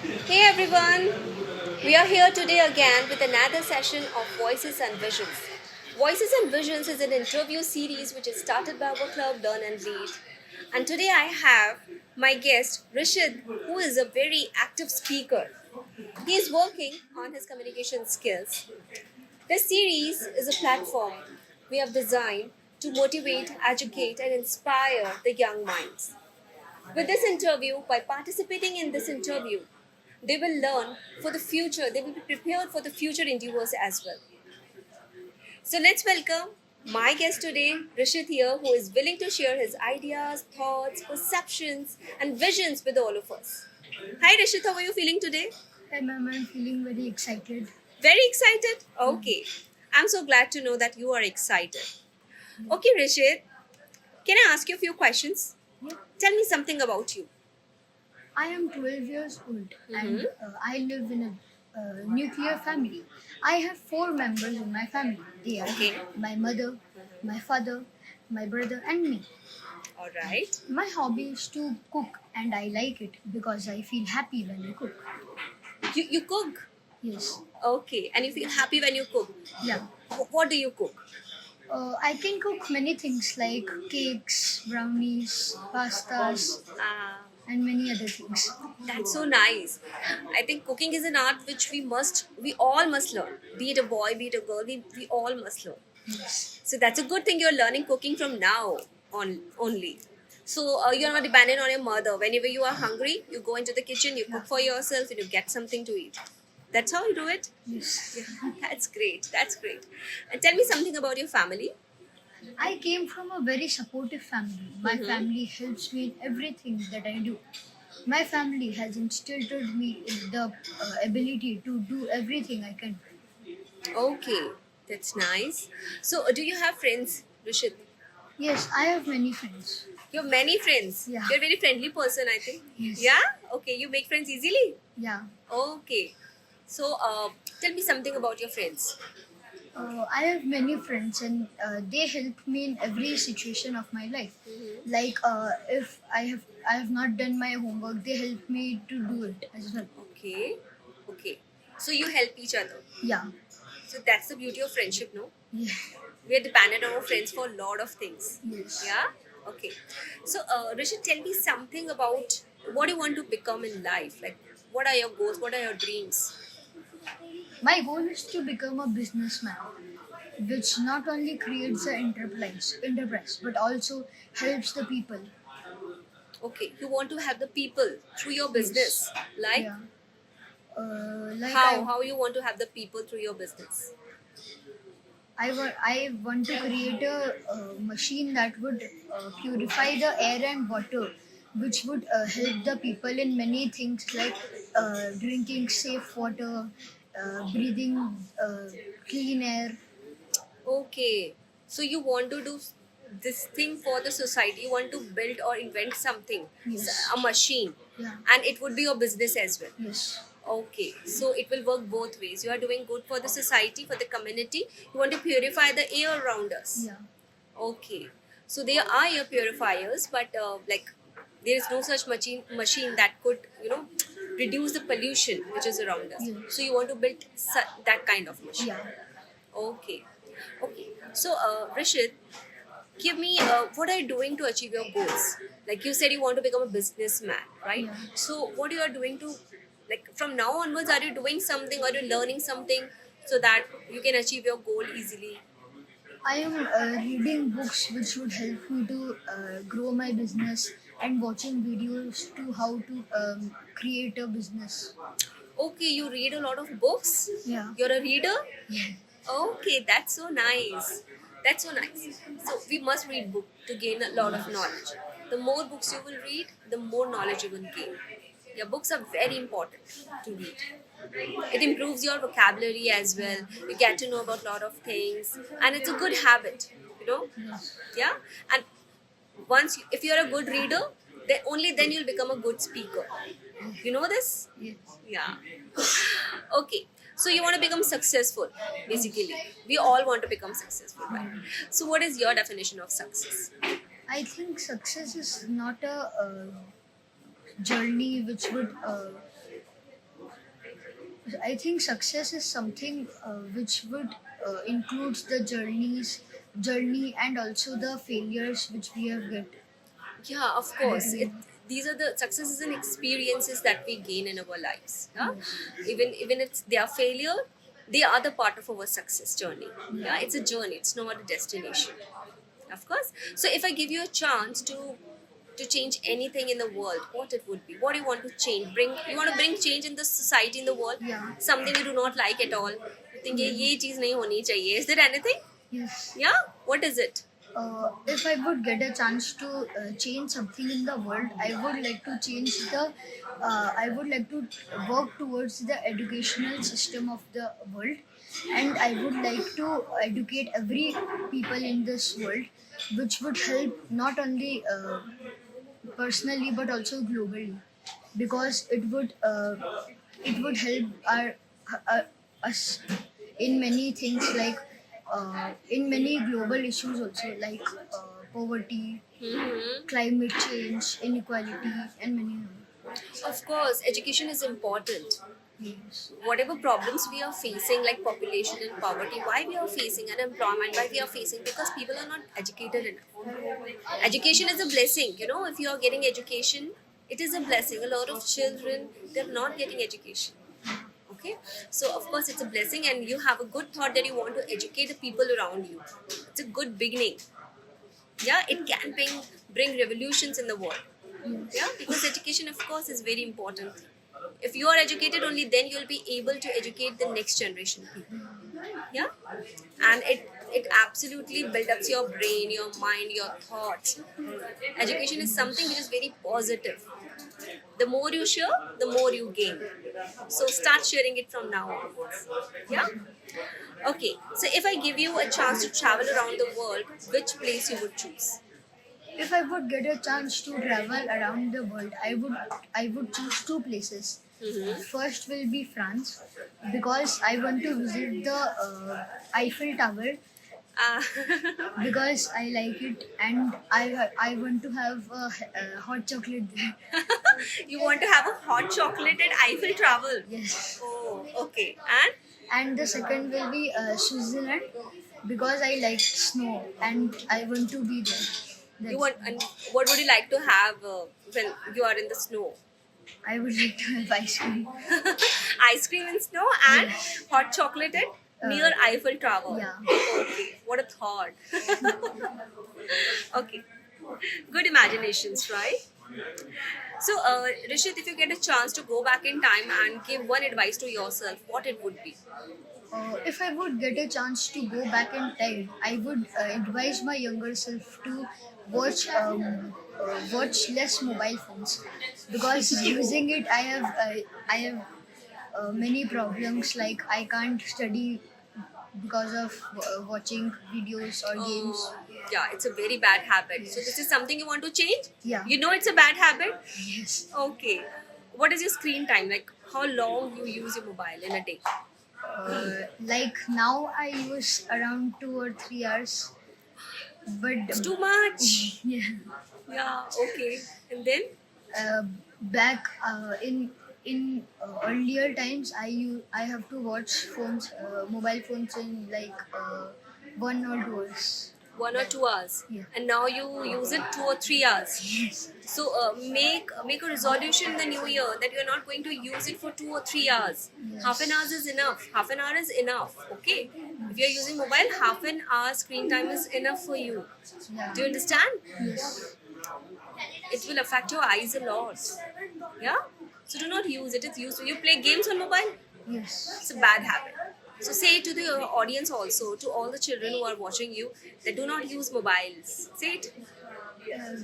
Hey everyone, we are here today again with another session of Voices and Visions. Voices and Visions is an interview series which is started by our club Learn and Lead. And today I have my guest Rishid, who is a very active speaker. He is working on his communication skills. This series is a platform we have designed to motivate, educate, and inspire the young minds. With this interview, by participating in this interview, they will learn for the future, they will be prepared for the future endeavors as well. So let's welcome my guest today, Rishit here, who is willing to share his ideas, thoughts, perceptions, and visions with all of us. Hi Rishit, how are you feeling today? Hi ma'am, I'm feeling very excited. Very excited? Okay. I'm so glad to know that you are excited. Okay, Rishit, can I ask you a few questions? Yeah. Tell me something about you. I am 12 years old and I live in a nuclear family. I have four members in my family. They are Okay. my mother, my father, my brother, and me. All right. My hobby is to cook and I like it because I feel happy when I cook. You cook? Yes. Okay. And you feel happy when you cook? Yeah. What do you cook? I can cook many things like cakes, brownies, pastas, Ah, and many other things. that's so nice. I think cooking is an art which we all must learn. Be it a boy, be it a girl, we all must learn. Yes. So that's a good thing you're learning cooking from now on only. So you're not dependent on your mother. Whenever you are hungry, you go into the kitchen, you cook for yourself, and you get something to eat. That's how you do it. Yes. Yeah, that's great. That's great. And tell me something about your family. I came from a very supportive family. My family helps me in everything that I do. My family has instilled me in the ability to do everything I can. Okay, that's nice. So, do you have friends, Rishit? Yes, I have many friends. You have many friends. Yeah. You're a very friendly person, I think. Yes. Yeah? Okay, you make friends easily? Yeah. Okay. So, tell me something about your friends. I have many friends and they help me in every situation of my life. Like if I have not done my homework, they help me to do it as well. Okay. Okay. So, you help each other. Yeah. So, that's the beauty of friendship, no? Yeah. We are dependent on our friends for a lot of things. Yes. Yeah? Okay. So, Rishit, tell me something about what you want to become in life. Like, what are your goals? What are your dreams? My goal is to become a businessman, which not only creates an enterprise, but also helps the people. Okay, you want to have the people through your business. Like, Yeah. Like how you want to have the people through your business? I want to create a machine that would purify the air and water, which would help the people in many things like drinking safe water, breathing clean air. Okay, so you want to do this thing for the society. You want to build or invent something, Yes. a machine, Yeah. and it would be your business as well. Yes. Okay, so it will work both ways. You are doing good for the society, for the community. You want to purify the air around us. Yeah. Okay, so there are air purifiers, but like there is no such machine that could reduce the pollution which is around us. Yes. So you want to build that kind of machine. Yeah. Okay, okay. So Rishit, give me what are you doing to achieve your goals? Like you said, you want to become a businessman, right? Yeah. So what you are doing to like from now onwards, are you doing something? Are you learning something so that you can achieve your goal easily? I am reading books which would help me to grow my business and watching videos to how to create a business. Okay, you read a lot of books. Yeah. You're a reader. Yeah. Okay, that's so nice. That's so nice. So we must read book to gain a lot of knowledge. The more books you will read, the more knowledge you will gain. Yeah, books are very important to read. It improves your vocabulary as well. You get to know about a lot of things, and it's a good habit. You know, Yes. yeah. And if you're a good reader, then only then you'll become a good speaker. You know this? Yes. Yeah. Okay. So you want to become successful, basically. We all want to become successful, right? So what is your definition of success? I think success is not a journey which would I think success is something which would includes the journey and also the failures which we have Yeah, of get course. in. These are the successes and experiences that we gain in our lives. Yeah, Yes. even it's their failure, they are the part of our success journey. Yeah, it's a journey. It's not a destination. Of course. So if I give you a chance to change anything in the world, what it would be? What do you want to change? You want to bring change in the society, in the world? Yeah. Something you do not like at all. You think ये चीज नहीं होनी चाहिए. Is there anything? Yes. Yeah. What is it? If I would get a chance to change something in the world, I would like to change the. I would like to work towards the educational system of the world, and I would like to educate every people in this world, which would help not only personally but also globally, because it would help us in many things like in many global issues also like poverty, Mm-hmm. climate change, inequality, and many more. Of course, education is important. Yes. Whatever problems we are facing, like population and poverty, why we are facing unemployment, why we are facing, because people are not educated enough. Education is a blessing, if you are getting education, it is a blessing. A lot of children, they're not getting education. Okay, so of course it's a blessing, and you have a good thought that you want to educate the people around you. It's a good beginning. Yeah, it can bring revolutions in the world. Yeah, because education, of course, is very important. If you are educated, only then you'll be able to educate the next generation people. Yeah, and it absolutely builds up your brain, your mind, your thoughts. Education is something which is very positive. The more you share, the more you gain. So start sharing it from now onwards. Yeah. Okay. So if I give you a chance to travel around the world, which place you would choose? If I would get a chance to travel around the world, I would choose two places. Mm-hmm. First will be France, because I want to visit the Eiffel Tower, Uh, because I like it, and I want to have a hot chocolate there. you want to have a hot chocolate at Eiffel Travel? Yes. Oh, okay. And And the second will be Switzerland, because I like snow and I want to be there. you That's- want? And what would you like to have when you are in the snow? I would like to have ice cream. Ice cream in snow and hot chocolate at near Eiffel Tower. Yeah. Okay. What a thought. Okay. Good imaginations, right? So, Rishit, if you get a chance to go back in time and give one advice to yourself, what it would be? If I would get a chance to go back in time, I would advise my younger self to watch less mobile phones, because using it, I have many problems, like I can't study because of watching videos or games. Oh, yeah, it's a very bad habit. So, this is something you want to change? Yeah. You know it's a bad habit? Yes. Okay. What is your screen time? Like, how long you use your mobile in a day? Like now, I use around 2 or 3 hours, but It's too much. yeah. Yeah, okay. And then? Back in earlier times, I have to watch mobile phones in like 1 or 2 hours. 1 or 2 hours. Yeah. And now you use it 2 or 3 hours. Yes. So make a resolution in the new year that you're not going to use it for 2 or 3 hours. Yes. Half an hour is enough. Half an hour is enough. Okay. If you're using mobile, half an hour screen time is enough for you. Yeah. Do you understand? Yes. It will affect your eyes a lot. Yeah. So do not use it. It's useful. You play games on mobile. Yes. It's a bad habit. So say to the audience also, to all the children who are watching you, that do not use mobiles. Say it.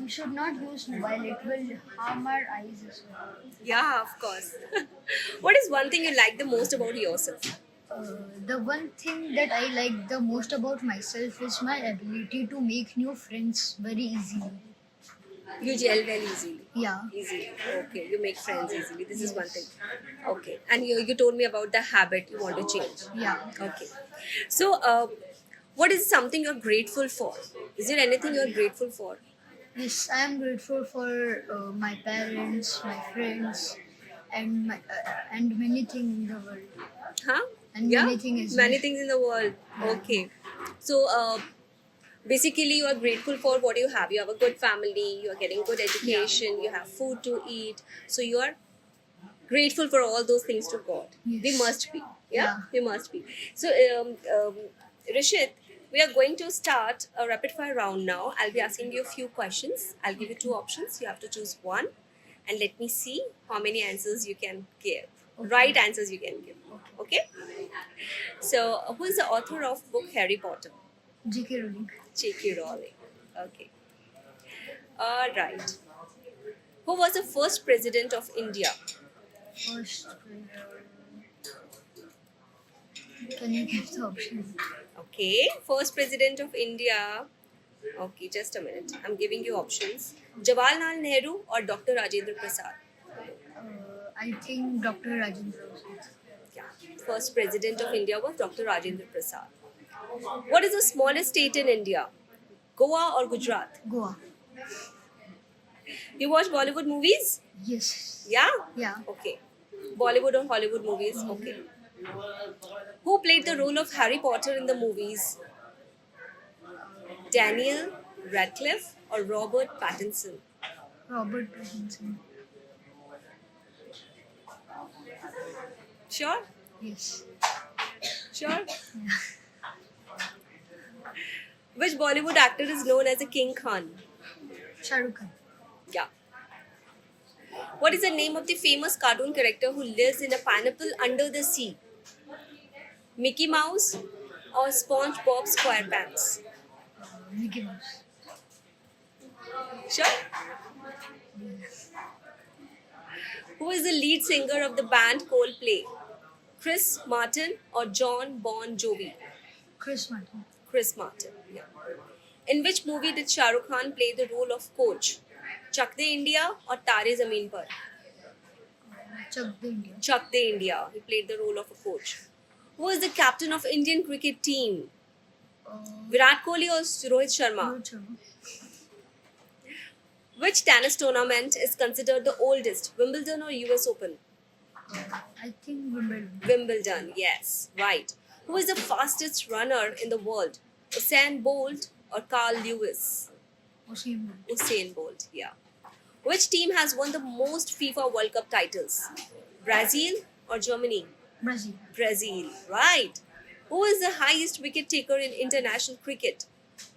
We should not use mobile. It will harm our eyes as well. Yeah, of course. What is one thing you like the most about yourself? The one thing that I like the most about myself is my ability to make new friends very easily. You gel well easily. Yeah. Easily. Okay, you make friends easily. This is one thing. Okay. And you told me about the habit you want to change. Yeah. Okay. So, what is something you're grateful for? Is there anything you're grateful for? Yes, I am grateful for my parents, my friends, and many things in the world. Huh? And Yeah? many things as Many well. things in the world. Okay. So, basically, you are grateful for what you have. You have a good family, you are getting good education, you have food to eat. So, you are grateful for all those things to God. Yes. We must be. Yeah? Yeah. We must be. So, Rishit, we are going to start a rapid fire round now. I'll be asking you a few questions. I'll give you two options. You have to choose one. And let me see how many answers you can give. Okay. Right answers you can give. Okay? So, who is the author of book Harry Potter? J.K. Rowling. J.K. Rowling. Okay. All right. Who was the first president of India? First, can you give the option? Okay. First president of India. Okay, just a minute. I'm giving you options. Jawaharlal Nehru or Dr. Rajendra Prasad? I think Dr. Rajendra Prasad. Yeah. First president of India was Dr. Rajendra Prasad. What is the smallest state in India? Goa or Gujarat? Goa. You watch Bollywood movies? Yes. Yeah? Yeah. Okay. Bollywood or Hollywood movies? Okay. Who played the role of Harry Potter in the movies? Daniel Radcliffe or Robert Pattinson? Robert Pattinson. Sure? Yes. Sure? Which Bollywood actor is known as a King Khan? Shah Rukh Khan. Yeah. What is the name of the famous cartoon character who lives in a pineapple under the sea? Mickey Mouse or SpongeBob SquarePants? Mickey Mouse. Sure? Who is the lead singer of the band Coldplay? Chris Martin or John Bon Jovi? Chris Martin. Chris Martin. Yeah. In which movie did Shah Rukh Khan play the role of coach? Chak De India or Tare Zameen Par? Chuck the India. Chak De India. He played the role of a coach. Who is the captain of Indian cricket team? Virat Kohli or Rohit Sharma? Rohit Sharma. Which tennis tournament is considered the oldest? Wimbledon or US Open? I think Wimbledon. Wimbledon, yes, right. Who is the fastest runner in the world? Usain Bolt or Carl Lewis? Usain Bolt. Usain Bolt, yeah. Which team has won the most FIFA World Cup titles? Brazil or Germany? Brazil. Brazil, right. Who is the highest wicket taker in international cricket?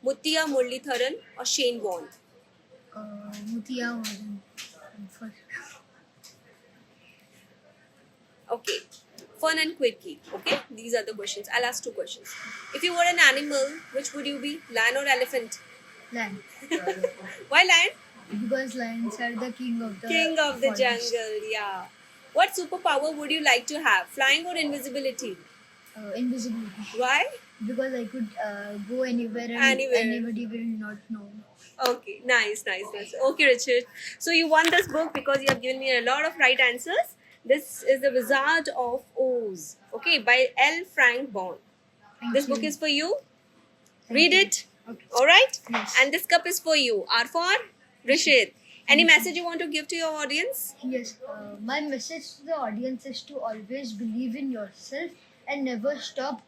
Muttiah Muralitharan or Shane Warne? Mutia Warden. First. Okay. Fun and quirky. Okay. These are the questions. I'll ask two questions. If you were an animal, which would you be? Lion or elephant? Lion. Why lion? Because lions are the king of the King of the forest. jungle. Yeah. What superpower would you like to have? Flying or invisibility? Invisibility. Why? Because I could go anywhere and Anywhere. anybody will not know. Okay. Nice. Okay, Richard. So you won this book because you have given me a lot of right answers. This is The Wizard of Oz. Okay, by L. Frank Baum. Thank This you. book is for you. Thank Read you. it. Okay. Alright? Yes. And this cup is for you. R for Rishit. Any message you want to give to your audience? Yes, my message to the audience is to always believe in yourself and never stop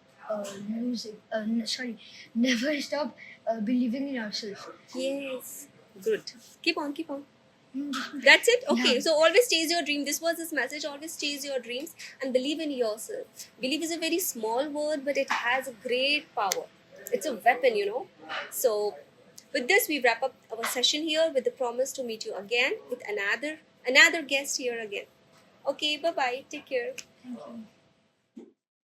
never stop believing in yourself. Yes. Good. Keep on. Mm. That's it? Okay. Yeah. So always chase your dream. This was his message. Always chase your dreams and believe in yourself. Believe is a very small word, but it has a great power. It's a weapon, you know. So with this, we wrap up our session here with the promise to meet you again with another guest here again. Okay, bye-bye. Take care. Thank you.